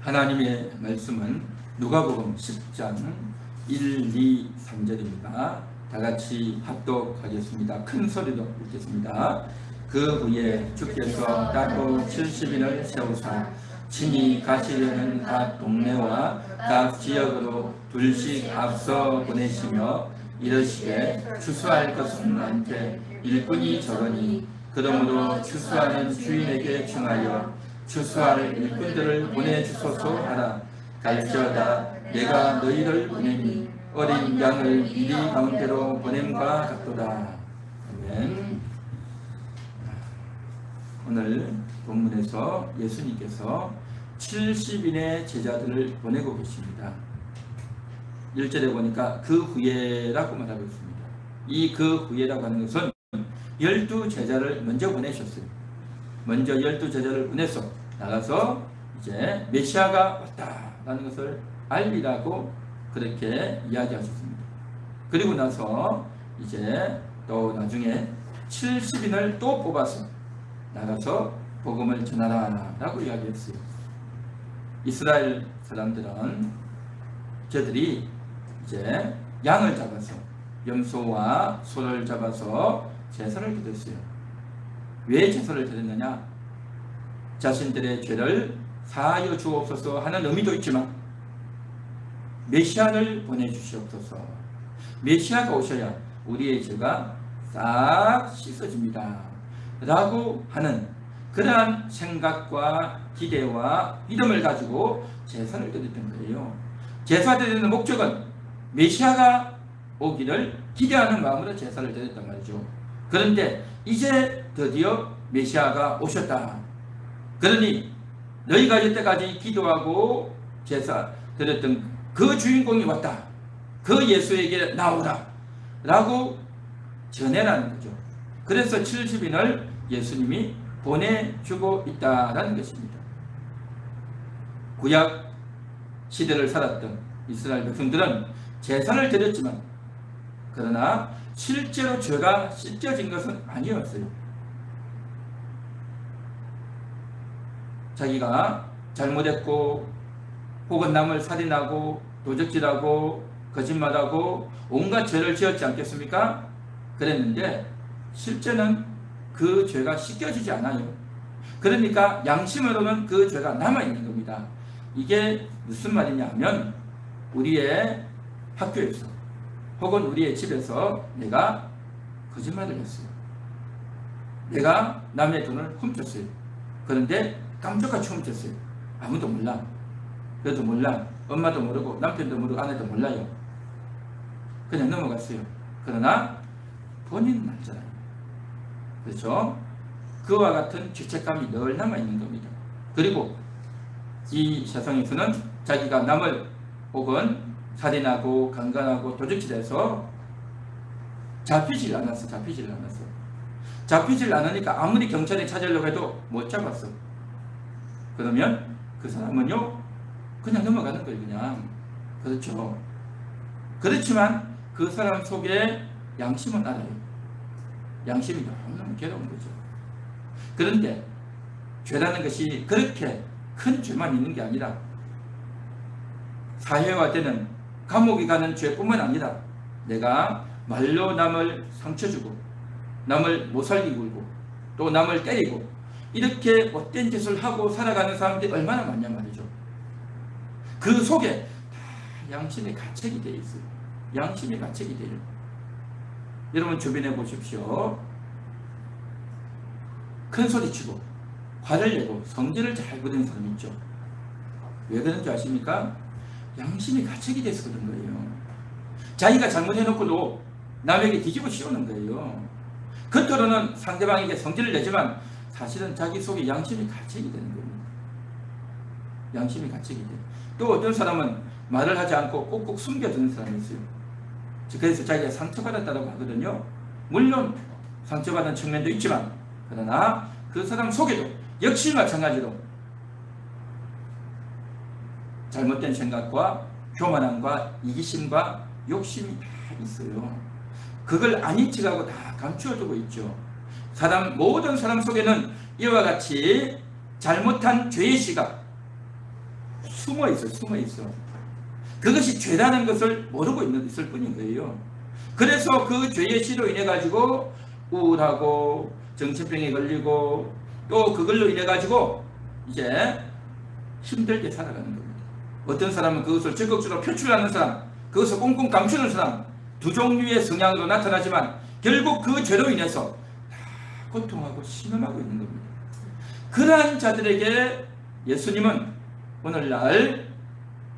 하나님의 말씀은 누가복음 10장 1, 2, 3절입니다. 다같이 합독하겠습니다. 큰 소리로 읽겠습니다. 그 후에 주께서 따로 70인을 세우사 친히 가시려는 각 동네와 각 지역으로 둘씩 앞서 보내시며 이르시되 추수할 것은 많되 일꾼이 적으니 그러므로 추수하는 주인에게 청하여 추수할 일꾼들을 보내주소서 하라. 갈지어다 내가 너희를 보내니 어린 양을 이리 가운데로 보냄과 같도다. 아멘. 오늘 본문에서 예수님께서 70인의 제자들을 보내고 계십니다. 1절에 보니까 그 후에라고 말하고 있습니다. 이 그 후에라고 하는 것은 12제자를 먼저 보내셨어요. 먼저 12제자를 보내서 나가서 이제 메시아가 왔다라는 것을 알리라고 그렇게 이야기하셨습니다. 그리고 나서 이제 또 나중에 70인을 또 뽑아서 나가서 복음을 전하라 라고 이야기했어요. 이스라엘 사람들은 저들이 이제 양을 잡아서 염소와 소를 잡아서 제사를 드렸어요. 왜 제사를 드렸느냐? 자신들의 죄를 사하여 주옵소서 하는 의미도 있지만 메시아를 보내주시옵소서. 메시아가 오셔야 우리의 죄가 싹 씻어집니다 라고 하는 그러한 생각과 기대와 믿음을 가지고 제사를 드렸던 거예요. 제사 드리는 목적은 메시아가 오기를 기대하는 마음으로 제사를 드렸단 말이죠. 그런데 이제 드디어 메시아가 오셨다. 그러니 너희가 여태까지 기도하고 제사 드렸던 그 주인공이 왔다. 그 예수에게 나오라 라고 전해라는 거죠. 그래서 70인을 예수님이 보내주고 있다라는 것입니다. 구약 시대를 살았던 이스라엘 백성들은 제사를 드렸지만 그러나 실제로 죄가 씻겨진 것은 아니었어요. 자기가 잘못했고 혹은 남을 살인하고 도적질하고 거짓말하고 온갖 죄를 지었지 않겠습니까? 그랬는데 실제는 그 죄가 씻겨지지 않아요. 그러니까 양심으로는 그 죄가 남아있는 겁니다. 이게 무슨 말이냐 하면 우리의 학교에서 혹은 우리의 집에서 내가 거짓말을 했어요. 내가 남의 돈을 훔쳤어요. 그런데 깜짝같이 훔쳤어요. 아무도 몰라. 그래도 몰라. 엄마도 모르고 남편도 모르고 아내도 몰라요. 그냥 넘어갔어요. 그러나 본인은 알잖아요. 그렇죠? 그와 같은 죄책감이 늘 남아있는 겁니다. 그리고 이 세상에서는 자기가 남을 혹은 살인하고 강간하고 도적질해서 잡히질 않았어. 잡히질 않으니까 아무리 경찰이 찾으려고 해도 못 잡았어. 그러면 그 사람은요 그냥 넘어가는 거예요. 그냥. 그렇죠. 그렇지만 그 사람 속에 양심은 알아요. 양심이 너무너무 괴로운 거죠. 그런데 죄라는 것이 그렇게 큰 죄만 있는 게 아니라 사회화되는 감옥에 가는 죄뿐만 아니라 내가 말로 남을 상처주고 남을 못살게 굴고 또 남을 때리고 이렇게 못된 짓을 하고 살아가는 사람들이 얼마나 많냐 말이죠. 그 속에 다 양심의 가책이 되어 있어요. 양심의 가책이 되어 있어요. 여러분 주변에 보십시오. 큰 소리치고 화를 내고 성질을 잘 부리는 사람 있죠. 왜 그런 줄 아십니까? 양심이 가책이 돼서 그런 거예요. 자기가 잘못해놓고도 남에게 뒤집어 씌우는 거예요. 겉으로는 상대방에게 성질을 내지만 사실은 자기 속에 양심이 가책이 되는 겁니다. 양심이 가책이 돼요. 또 어떤 사람은 말을 하지 않고 꼭꼭 숨겨두는 사람이 있어요. 그래서 자기가 상처받았다고 하거든요. 물론 상처받은 측면도 있지만 그러나 그 사람 속에도 역시 마찬가지로 잘못된 생각과 교만함과 이기심과 욕심이 다 있어요. 그걸 아닌 척하고 다 감추어두고 있죠. 모든 사람 속에는 이와 같이 잘못한 죄의 씨가 숨어 있어. 그것이 죄라는 것을 모르고 있을 뿐인 거예요. 그래서 그 죄의 씨로 인해 가지고 우울하고 정신병에 걸리고 또 그걸로 인해 가지고 이제 힘들게 살아가는 겁니다. 어떤 사람은 그것을 적극적으로 표출하는 사람, 그것을 꽁꽁 감추는 사람, 두 종류의 성향으로 나타나지만 결국 그 죄로 인해서 다 고통하고 신음하고 있는 겁니다. 그러한 자들에게 예수님은 오늘날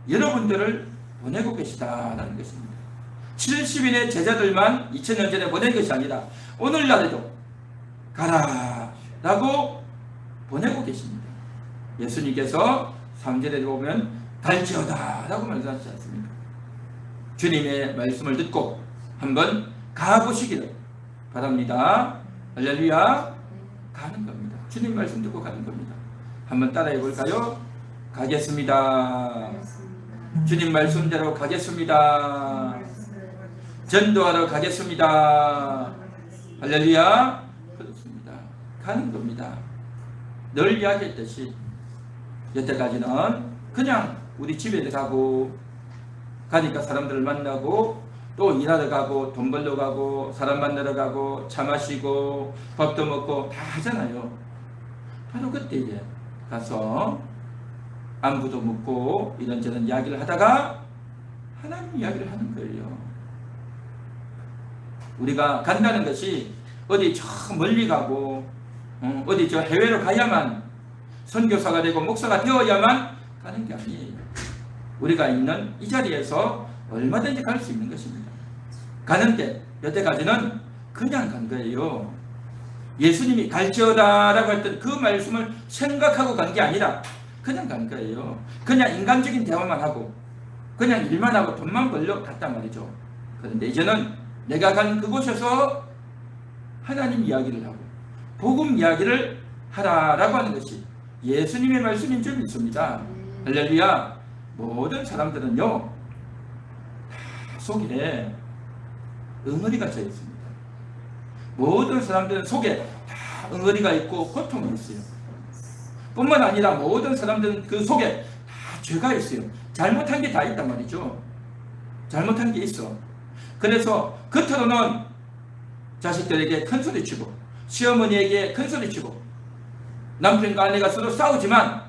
여러분들을 보내고 계시다라는 것입니다. 70인의 제자들만 2000년 전에 보낸 것이 아니라 오늘날에도 가라 라고 보내고 계십니다. 예수님께서 3절에 보면 갈지어다 라고 말씀하시지 않습니까? 주님의 말씀을 듣고 한번 가보시기를 바랍니다. 할렐루야. 가는 겁니다. 주님 말씀 듣고 가는 겁니다. 한번 따라해 볼까요? 가겠습니다. 주님 말씀대로 가겠습니다. 전도하러 가겠습니다. 할렐루야. 그렇습니다. 가는 겁니다. 늘 이야기했듯이 여태까지는 그냥 우리 집에 가고 가니까 사람들을 만나고 또 일하러 가고 돈 벌러 가고 사람 만나러 가고 차 마시고 밥도 먹고 다 하잖아요. 바로 그때 이제 가서 안부도 묻고 이런저런 이야기를 하다가 하나님 이야기를 하는 거예요. 우리가 간다는 것이 어디 저 멀리 가고 어디 저 해외로 가야만 선교사가 되고 목사가 되어야만 가는 게 아니에요. 우리가 있는 이 자리에서 얼마든지 갈 수 있는 것입니다. 가는데 여태까지는 그냥 간 거예요. 예수님이 갈지어다 라고 했던 그 말씀을 생각하고 간 게 아니라 그냥 간 거예요. 그냥 인간적인 대화만 하고 그냥 일만 하고 돈만 벌려 갔단 말이죠. 그런데 이제는 내가 간 그곳에서 하나님 이야기를 하고 복음 이야기를 하라라고 하는 것이 예수님의 말씀인 줄 믿습니다. 할렐루야. 모든 사람들은요 다 속에 응어리가 져 있습니다. 모든 사람들은 속에 다 응어리가 있고 고통이 있어요. 뿐만 아니라 모든 사람들은 그 속에 다 죄가 있어요. 잘못한 게 다 있단 말이죠. 잘못한 게 있어. 그래서 겉으로는 자식들에게 큰소리치고 시어머니에게 큰소리치고 남편과 아내가 서로 싸우지만 다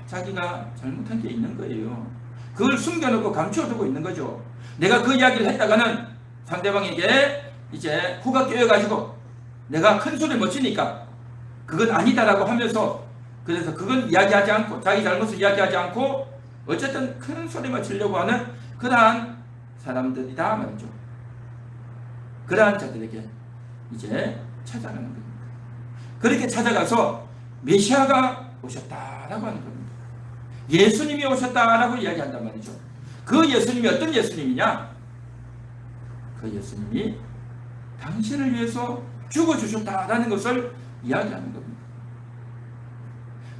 자기가 잘못한 게 있는 거예요. 그걸 숨겨놓고 감춰두고 있는 거죠. 내가 그 이야기를 했다가는 상대방에게 이제 후가 끼어가지고 내가 큰소리 못 치니까 그건 아니다라고 하면서 그래서 그건 이야기하지 않고 자기 잘못을 이야기하지 않고 어쨌든 큰 소리만 치려고 하는 그러한 사람들이다 말이죠. 그러한 자들에게 이제 찾아가는 겁니다. 그렇게 찾아가서 메시아가 오셨다라고 하는 겁니다. 예수님이 오셨다라고 이야기한단 말이죠. 그 예수님이 어떤 예수님이냐? 그 예수님이 당신을 위해서 죽어주셨다라는 것을 이야기하는 겁니다.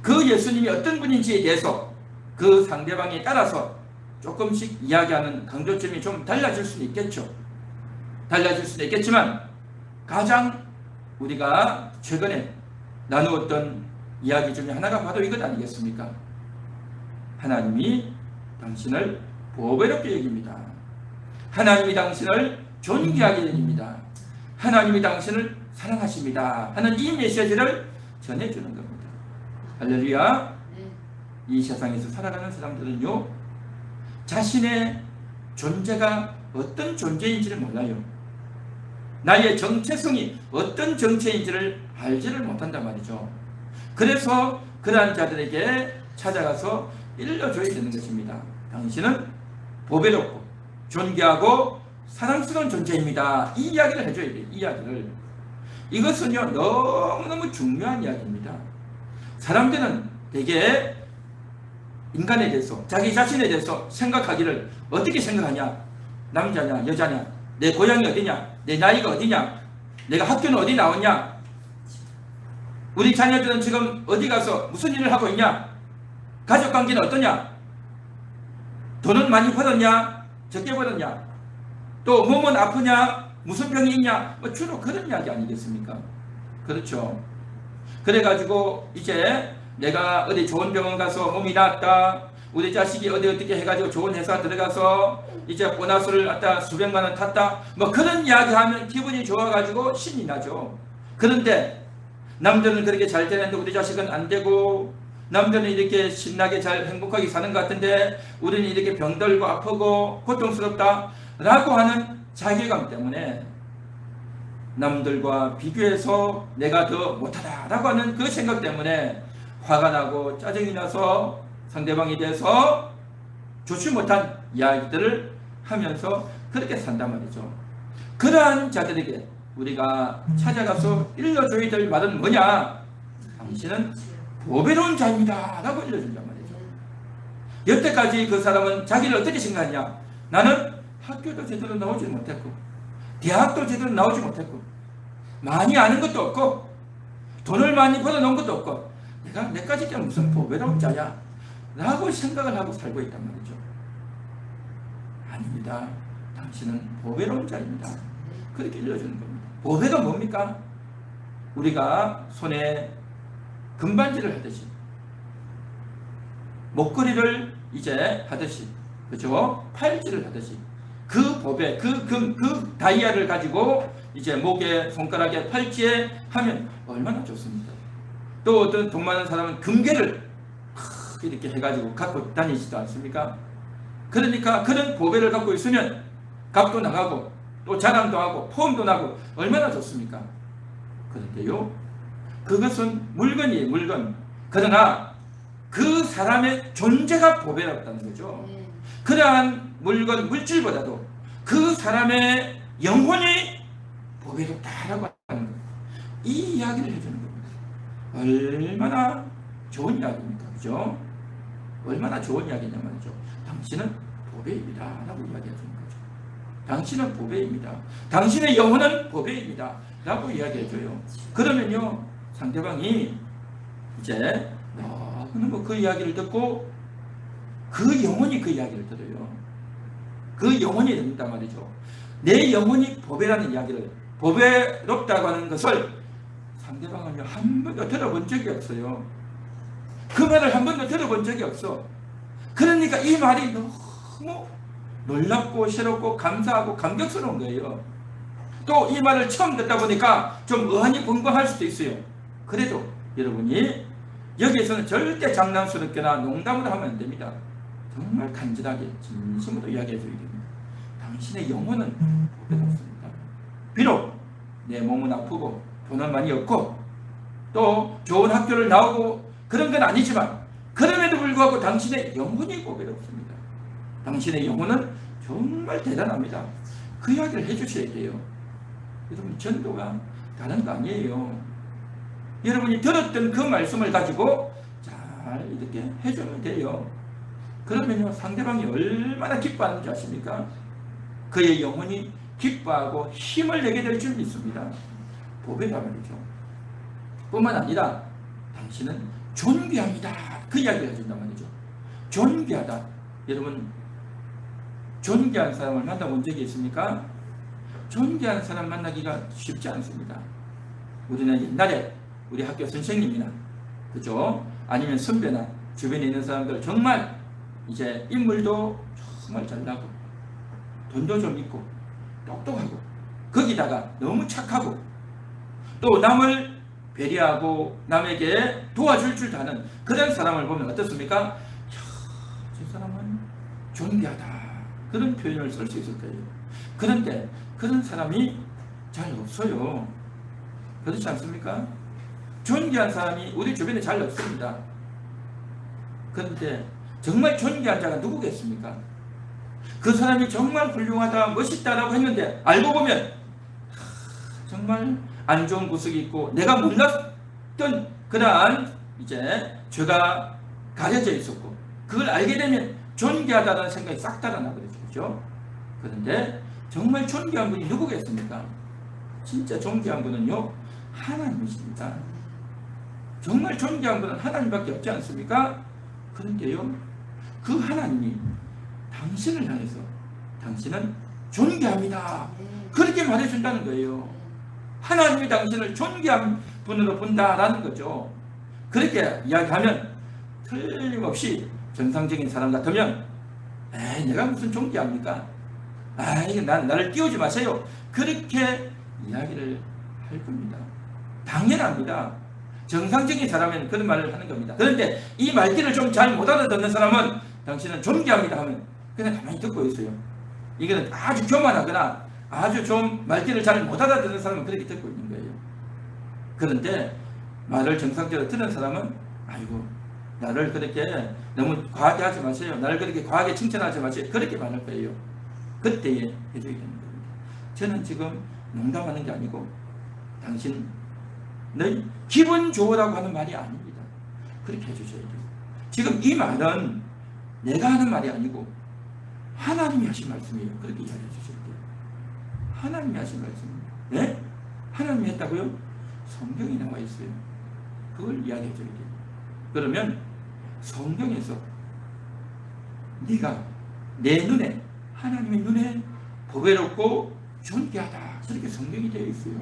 그 예수님이 어떤 분인지에 대해서 그 상대방에 따라서 조금씩 이야기하는 강조점이 좀 달라질 수는 있겠죠. 달라질 수는 있겠지만 가장 우리가 최근에 나누었던 이야기 중에 하나가 바로 이것 아니겠습니까? 하나님이 당신을 보배롭게 여깁니다. 하나님이 당신을 존귀하게 여깁니다. 하나님이 당신을 사랑하십니다 하는 이 메시지를 전해주는 겁니다. 할렐루야. 이 세상에서 살아가는 사람들은요 자신의 존재가 어떤 존재인지를 몰라요. 나의 정체성이 어떤 정체인지를 알지를 못한단 말이죠. 그래서 그러한 자들에게 찾아가서 일러줘야 되는 것입니다. 당신은 보배롭고 존귀하고 사랑스러운 존재입니다. 이 이야기를 해줘야 돼요. 이 이야기를. 이것은요 너무너무 중요한 이야기입니다. 사람들은 되게 인간에 대해서 자기 자신에 대해서 생각하기를 어떻게 생각하냐? 남자냐 여자냐? 내 고향이 어디냐? 내 나이가 어디냐? 내가 학교는 어디 나왔냐? 우리 자녀들은 지금 어디 가서 무슨 일을 하고 있냐? 가족관계는 어떠냐? 돈은 많이 벌었냐? 적게 벌었냐? 또 몸은 아프냐? 무슨 병이 있냐? 주로 그런 이야기 아니겠습니까? 그렇죠. 그래가지고 이제 내가 어디 좋은 병원 가서 몸이 낫다. 우리 자식이 어떻게 해가지고 좋은 회사 들어가서 이제 보너스를 갖다 수백만 원 탔다. 뭐 그런 이야기 하면 기분이 좋아가지고 신이 나죠. 그런데 남들은 그렇게 잘 되는데 우리 자식은 안 되고, 남들은 이렇게 신나게 잘 행복하게 사는 것 같은데 우리는 이렇게 병들고 아프고 고통스럽다 라고 하는 자괴감 때문에, 남들과 비교해서 내가 더 못하다 라고 하는 그 생각 때문에 화가 나고 짜증이 나서 상대방에 대해서 좋지 못한 이야기들을 하면서 그렇게 산단 말이죠. 그러한 자들에게 우리가 찾아가서 일러줘야 될 말은 뭐냐? 당신은 보배로운 자입니다 라고 일러준단 말이죠. 여태까지 그 사람은 자기를 어떻게 생각하냐? 나는 학교도 제대로 나오지 못했고, 대학도 제대로 나오지 못했고, 많이 아는 것도 없고, 돈을 많이 벌어놓은 것도 없고, 내가 내까지 게 무슨 보배로운 자야 라고 생각을 하고 살고 있단 말이죠. 아닙니다. 당신은 보배로운 자입니다. 그렇게 일러주는 겁니다. 보배가 뭡니까? 우리가 손에 금반지를 하듯이, 목걸이를 이제 하듯이, 그죠? 팔찌를 하듯이, 그 보배, 그 금, 그 다이아를 가지고 이제 목에, 손가락에, 팔찌에 하면 얼마나 좋습니까? 또 어떤 돈 많은 사람은 금괴를 이렇게 해가지고 갖고 다니지도 않습니까? 그러니까 그런 보배를 갖고 있으면 값도 나가고 또 자랑도 하고 포옹도 나고 얼마나 좋습니까? 그런데요, 그것은 물건이에요, 물건. 그러나 그 사람의 존재가 보배롭다는 거죠. 그러한 물건, 물질보다도 그 사람의 영혼이 보배롭다라고 하는 거예요. 이 이야기를 해주는 겁니다. 얼마나 좋은 이야기입니까? 그죠? 얼마나 좋은 이야기냐 말이죠. 당신은 보배입니다 라고 이야기해주는 거죠. 당신은 보배입니다. 당신의 영혼은 보배입니다 라고 이야기해줘요. 그러면요, 상대방이 이제 너무 그 이야기를 듣고 그 영혼이 그 이야기를 들어요. 그 영혼이 듣는단 말이죠. 내 영혼이 보배라는 이야기를, 보배롭다고 하는 것을 상대방은요 한 번도 들어본 적이 없어요. 그 말을 한 번도 들어본 적이 없어. 그러니까 이 말이 너무 놀랍고 새롭고 감사하고 감격스러운 거예요. 또 이 말을 처음 듣다 보니까 좀 어안이 벙벙할 수도 있어요. 그래도 여러분이 여기에서는 절대 장난스럽게나 농담으로 하면 안 됩니다. 정말 간절하게 진심으로 이야기해 줘야 됩니다. 당신의 영혼은 보배롭습니다. 비록 내 몸은 아프고 돈은 많이 없고 또 좋은 학교를 나오고 그런 건 아니지만, 그럼에도 불구하고 당신의 영혼이 보배롭습니다. 당신의 영혼은 정말 대단합니다. 그 이야기를 해주셔야 돼요. 여러분, 전도가 다른 거 아니에요. 여러분이 들었던 그 말씀을 가지고 잘 이렇게 해주면 돼요. 그러면요, 상대방이 얼마나 기뻐하는지 아십니까? 그의 영혼이 기뻐하고 힘을 내게 될 줄 믿습니다. 보배가 말이죠. 뿐만 아니라 당신은 존귀합니다. 그 이야기를 해준단 말이죠. 존귀하다. 여러분, 존귀한 사람을 만나본 적이 있습니까? 존귀한 사람 만나기가 쉽지 않습니다. 우리는 옛날에 우리 학교 선생님이나, 그죠? 아니면 선배나 주변에 있는 사람들 정말 이제 인물도 정말 잘나고 돈도 좀 있고 똑똑하고 거기다가 너무 착하고 또 남을 배려하고 남에게 도와줄 줄 아는 그런 사람을 보면 어떻습니까? 저 사람은 존귀하다, 그런 표현을 쓸 수 있을 거예요. 그런데 그런 사람이 잘 없어요. 그렇지 않습니까? 존귀한 사람이 우리 주변에 잘 없습니다. 그런데 정말 존귀한 자가 누구겠습니까? 그 사람이 정말 훌륭하다, 멋있다라고 했는데 알고 보면 정말 안 좋은 구석이 있고 내가 몰랐던 그러한 이제 죄가 가려져 있었고, 그걸 알게 되면 존귀하다는 생각이 싹 달아나버리죠. 그렇죠? 그런데 정말 존귀한 분이 누구겠습니까? 진짜 존귀한 분은요, 하나님이십니다. 정말 존귀한 분은 하나님밖에 없지 않습니까? 그런데요, 그 하나님이 당신을 향해서 당신은 존귀합니다, 그렇게 말해준다는 거예요. 하나님이 당신을 존귀한 분으로 본다라는 거죠. 그렇게 이야기하면 틀림없이 정상적인 사람 같으면 에이 내가 무슨 존귀합니까? 아이 나를 띄우지 마세요. 그렇게 이야기를 할 겁니다. 당연합니다. 정상적인 사람은 그런 말을 하는 겁니다. 그런데 이 말귀를 좀 잘 못 알아듣는 사람은 당신은 존귀합니다 하면 그냥 가만히 듣고 있어요. 이거는 아주 교만하거나 아주 좀 말귀를 잘 못 알아듣는 사람은 그렇게 듣고 있는 거예요. 그런데 말을 정상적으로 듣는 사람은 아이고 나를 그렇게 너무 과하게 하지 마세요. 나를 그렇게 과하게 칭찬하지 마세요. 그렇게 말할 거예요. 그때에 해줘야 되는 겁니다. 저는 지금 농담하는 게 아니고 당신 너 기분 좋으라고 하는 말이 아닙니다. 그렇게 해주셔야 돼요. 지금 이 말은 내가 하는 말이 아니고 하나님이 하신 말씀이에요. 그렇게 이야기해 주셔야 돼요. 하나님이 하신 말씀입니다. 네? 하나님이 했다고요? 성경에 나와 있어요. 그걸 이야기해 줘야 돼요. 그러면 성경에서 네가 내 눈에 하나님의 눈에 보배롭고 존귀하다. 그렇게 성경이 되어 있어요.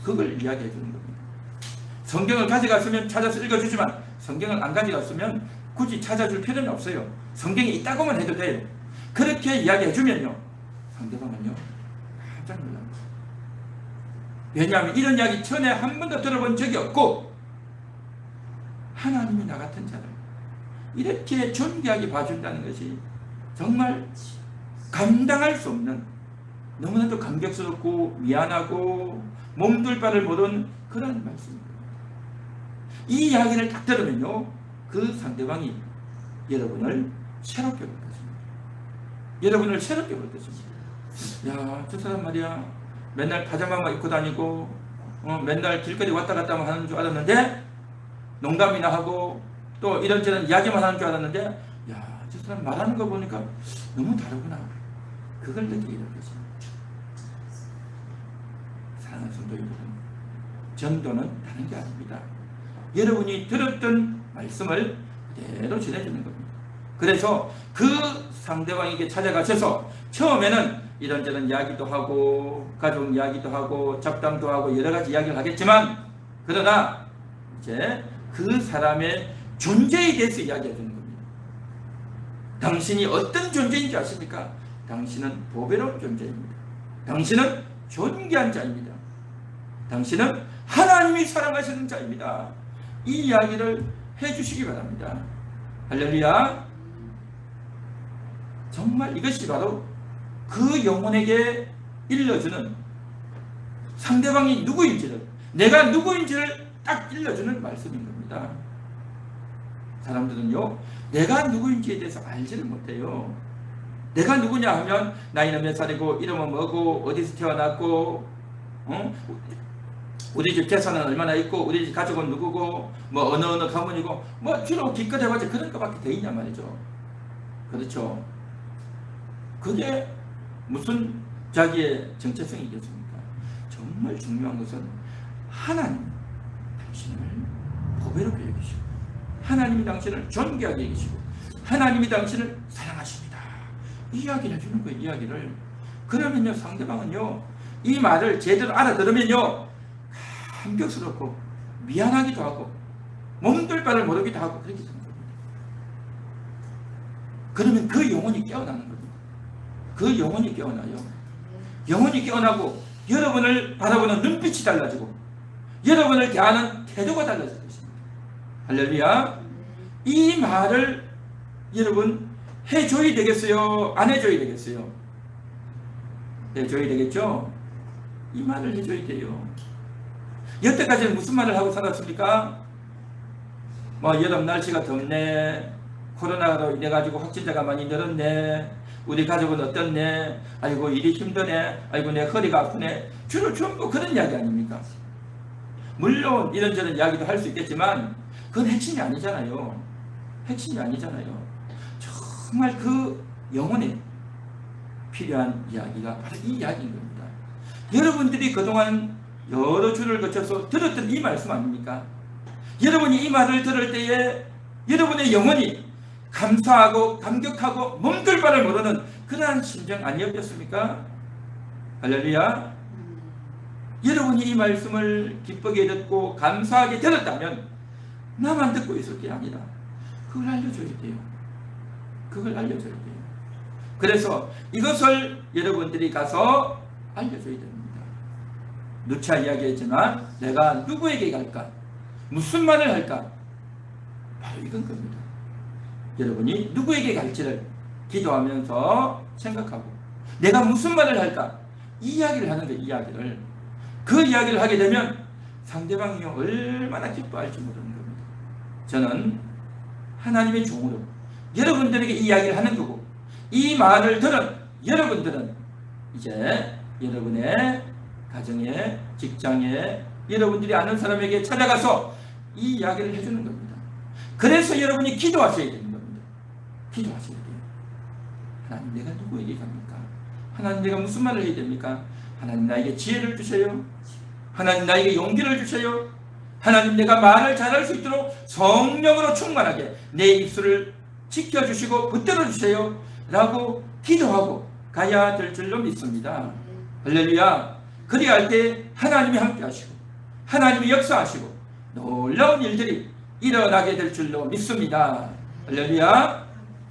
그걸 이야기해 주는 겁니다. 성경을 가져갔으면 찾아서 읽어주지만 성경을 안 가져갔으면 굳이 찾아줄 필요는 없어요. 성경에 있다고만 해도 돼요. 그렇게 이야기해 주면요 상대방은요 깜짝 놀랍니다. 왜냐하면 이런 이야기 전에 한 번도 들어본 적이 없고 하나님이 나 같은 자를 이렇게 존귀하게 봐준다는 것이 정말 감당할 수 없는 너무나도 감격스럽고 미안하고 몸둘 바를 모르는 그런 말씀입니다. 이 이야기를 딱 들으면요 그 상대방이 여러분을 새롭게 볼 것입니다. 여러분을 새롭게 볼 것입니다. 야, 저 사람 말이야 맨날 파자마만 입고 다니고 맨날 길거리 왔다 갔다 하는 줄 알았는데 농담이나 하고 또 이런저런 이야기만 하는 줄 알았는데 야, 저 사람 말하는 거 보니까 너무 다르구나. 그걸 느끼게 될 것입니다. 사랑하는 성도 여러분, 전도는 다른 게 아닙니다. 여러분이 들었던 말씀을 그대로 전해주는 겁니다. 그래서 그 상대방에게 찾아가셔서 처음에는 이런저런 이야기도 하고 가족 이야기도 하고 잡담도 하고 여러 가지 이야기를 하겠지만 그러나 이제 그 사람의 존재에 대해서 이야기해 주는 겁니다. 당신이 어떤 존재인지 아십니까? 당신은 보배로운 존재입니다. 당신은 존귀한 자입니다. 당신은 하나님이 사랑하시는 자입니다. 이 이야기를 해주시기 바랍니다. 할렐루야. 정말 이것이 바로 그 영혼에게 일러주는 상대방이 누구인지를 내가 누구인지를 딱 일러주는 말씀인 겁니다. 사람들은요 내가 누구인지에 대해서 알지를 못해요. 내가 누구냐 하면 나이는 몇 살이고 이름은 뭐고 어디서 태어났고 우리 집 재산은 얼마나 있고 우리 집 가족은 누구고 뭐 어느 가문이고 뭐 주로 기껏 해봤자 그런 것밖에 돼 있냔 말이죠. 그렇죠. 그게 무슨 자기의 정체성이겠습니까? 정말 중요한 것은 하나님 당신을 보배롭게 여기시고 하나님이 당신을 존귀하게 여기시고 하나님이 당신을 사랑하십니다. 이 이야기를 해주는 거예요. 이야기를. 그러면요 상대방은요 이 말을 제대로 알아들으면요 감격스럽고 미안하기도 하고 몸둘 바를 모르기도 하고 그렇게 되는 겁니다. 그러면 그 영혼이 깨어나는 겁니다. 그 영혼이 깨어나요. 영혼이 깨어나고 여러분을 바라보는 눈빛이 달라지고 여러분을 대하는 태도가 달라질 것입니다. 할렐루야. 이 말을 여러분 해줘야 되겠어요? 안 해줘야 되겠어요? 해줘야 되겠죠? 이 말을 해줘야 돼요. 여태까지는 무슨 말을 하고 살았습니까? 뭐 여름 날씨가 덥네, 코로나로 인해 가지고 확진자가 많이 늘었네, 우리 가족은 어떻네, 아이고 일이 힘드네, 아이고 내 허리가 아프네, 주로 전부 그런 이야기 아닙니까? 물론 이런저런 이야기도 할 수 있겠지만 그건 핵심이 아니잖아요. 핵심이 아니잖아요. 정말 그 영혼에 필요한 이야기가 바로 이 이야기인 겁니다. 여러분들이 그동안 여러 주를 거쳐서 들었던 이 말씀 아닙니까? 여러분이 이 말을 들을 때에 여러분의 영혼이 감사하고 감격하고 몸둘 바를 모르는 그러한 심정 아니었겠습니까? 할렐루야. 여러분이 이 말씀을 기쁘게 듣고 감사하게 들었다면 나만 듣고 있을 게 아니라 그걸 알려줘야 돼요. 그걸 알려줘야 돼요. 그래서 이것을 여러분들이 가서 알려줘야 됩니다. 누차 이야기했지만 내가 누구에게 갈까? 무슨 말을 할까? 바로 이건 겁니다. 여러분이 누구에게 갈지를 기도하면서 생각하고 내가 무슨 말을 할까? 이야기를 하는데 이야기를 그 이야기를 하게 되면 상대방이 얼마나 기뻐할지 모르는 겁니다. 저는 하나님의 종으로 여러분들에게 이야기를 하는 거고 이 말을 들은 여러분들은 이제 여러분의 가정에 직장에 여러분들이 아는 사람에게 찾아가서 이 이야기를 해주는 겁니다. 그래서 여러분이 기도하셔야 되는 겁니다. 기도하셔야 돼요. 하나님 내가 누구에게 갑니까? 하나님 내가 무슨 말을 해야 됩니까? 하나님 나에게 지혜를 주세요. 하나님 나에게 용기를 주세요. 하나님 내가 말을 잘할 수 있도록 성령으로 충만하게 내 입술을 지켜주시고 붙들어 주세요 라고 기도하고 가야 될 줄로 믿습니다. 할렐루야. 그리할 때 하나님이 함께 하시고 하나님이 역사하시고 놀라운 일들이 일어나게 될 줄로 믿습니다. 할렐루야.